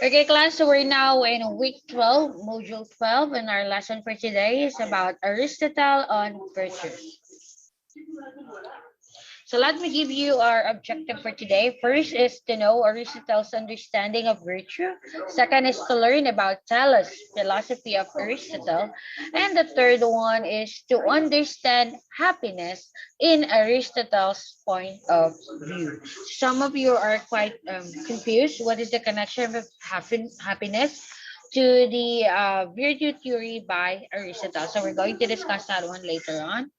Okay, class, so we're now in week 12, module 12, and our lesson for today is about Aristotle on virtues. So let me give you our objective for today. First is to know Aristotle's understanding of virtue. Second is to learn about Thales' philosophy of Aristotle. And the third one is to understand happiness in Aristotle's point of view. Some of you are quite confused. What is the connection of happiness to the virtue theory by Aristotle? So we're going to discuss that one later on.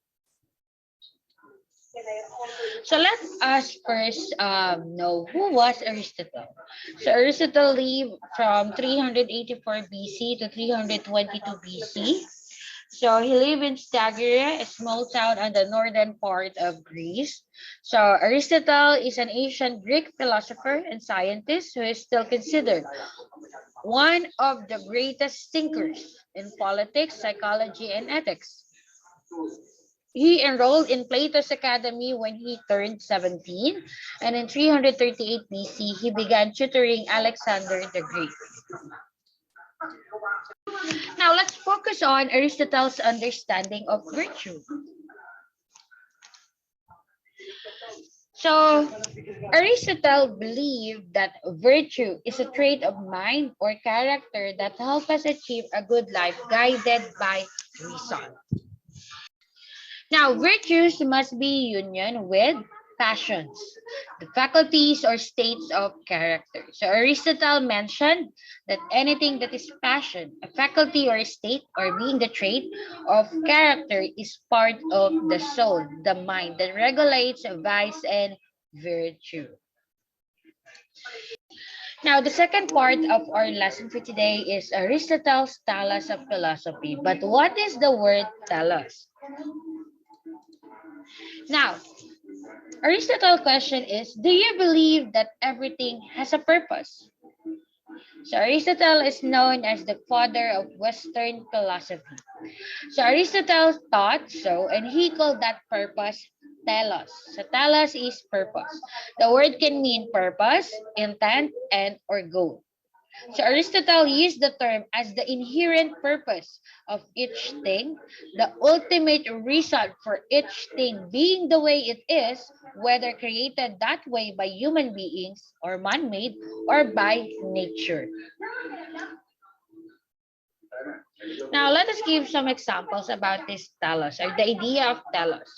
So let us first know who was Aristotle. So Aristotle lived from 384 BC to 322 BC. So he lived in Stagira, a small town on the northern part of Greece. So Aristotle is an ancient Greek philosopher and scientist who is still considered one of the greatest thinkers in politics, psychology, and ethics. He enrolled in Plato's Academy when he turned 17, and in 338 BC, he began tutoring Alexander the Great. Now, let's focus on Aristotle's understanding of virtue. So, Aristotle believed that virtue is a trait of mind or character that helps us achieve a good life guided by reason. Now, virtues must be union with passions, the faculties or states of character. So Aristotle mentioned that anything that is passion, a faculty or a state, or being the trait of character is part of the soul, the mind that regulates vice and virtue. Now, the second part of our lesson for today is Aristotle's telos of philosophy. But what is the word telos? Now, Aristotle's question is, do you believe that everything has a purpose? So Aristotle is known as the father of Western philosophy. So Aristotle thought so, and he called that purpose telos. So telos is purpose. The word can mean purpose, intent, and or goal. So Aristotle used the term as the inherent purpose of each thing, the ultimate reason for each thing being the way it is, whether created that way by human beings or man-made or by nature. Now, let us give some examples about this telos, or the idea of telos.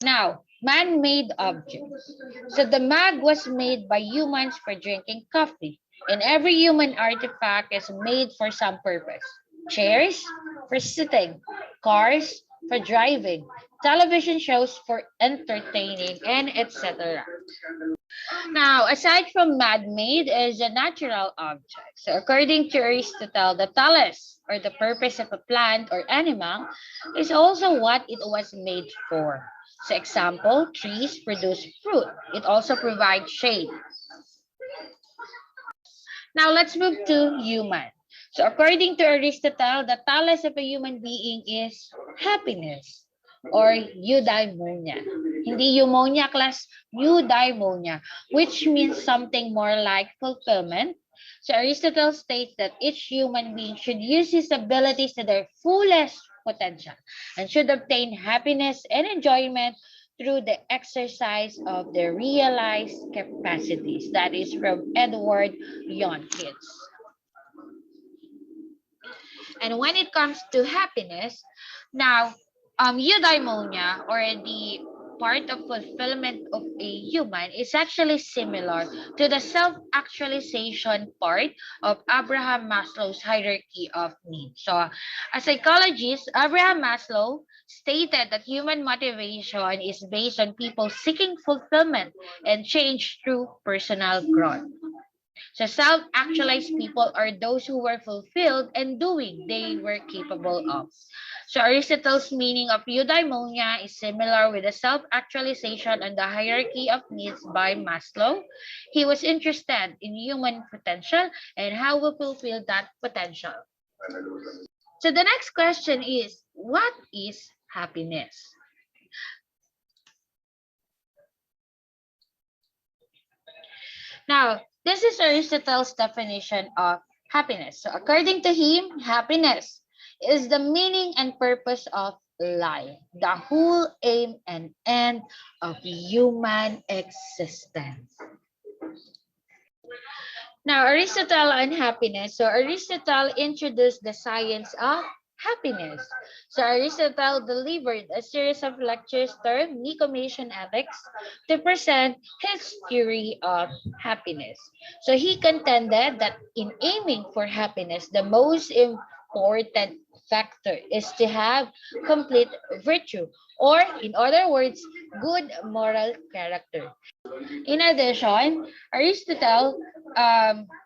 Now, man-made objects. So the mug was made by humans for drinking coffee, and every human artifact is made for some purpose. Chairs for sitting, cars for driving, television shows for entertaining, and etc. Now, aside from man-made is a natural object. So according to Aristotle, the telos, or the purpose of a plant or animal, is also what it was made for. So example, trees produce fruit. It also provides shade. Now let's move to human. So according to Aristotle, the telos of a human being is happiness or eudaimonia. Hindi eumonia class, eudaimonia, which means something more like fulfillment. So Aristotle states that each human being should use his abilities to their fullest potential and should obtain happiness and enjoyment through the exercise of their realized capacities. That is from Edward Yonkins. And when it comes to happiness, now, eudaimonia, or the part of fulfillment of a human, is actually similar to the self-actualization part of Abraham Maslow's hierarchy of needs. So, a psychologist, Abraham Maslow stated that human motivation is based on people seeking fulfillment and change through personal growth. So self-actualized people are those who were fulfilled and doing they were capable of. So Aristotle's meaning of eudaimonia is similar with the self-actualization and the hierarchy of needs by Maslow. He was interested in human potential and how we fulfill that potential. So the next question is, what is happiness? Now, This is Aristotle's definition of happiness. So, according to him, happiness is the meaning and purpose of life, the whole aim and end of human existence. Now, Aristotle and happiness. So, Aristotle introduced the science of happiness. So, Aristotle delivered a series of lectures termed Nicomachean Ethics to present his theory of happiness. So, he contended that in aiming for happiness, the most important factor is to have complete virtue, or, in other words, good moral character. In addition, Aristotle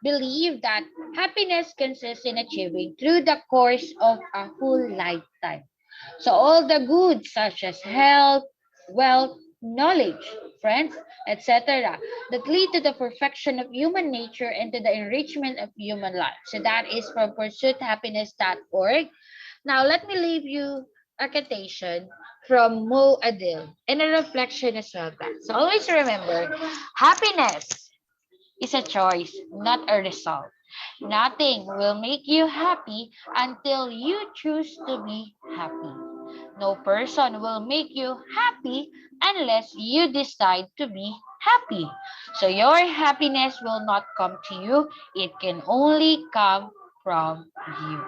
believed that happiness consists in achieving through the course of a whole lifetime. So all the goods such as health, wealth, knowledge, friends, etc., that lead to the perfection of human nature and to the enrichment of human life. So that is from pursuithappiness.org. Now, let me leave you a quotation from Mo Adil and a reflection as well. Guys. So always remember, happiness is a choice, not a result. Nothing will make you happy until you choose to be happy. No person will make you happy unless you decide to be happy. So your happiness will not come to you, it can only come from you.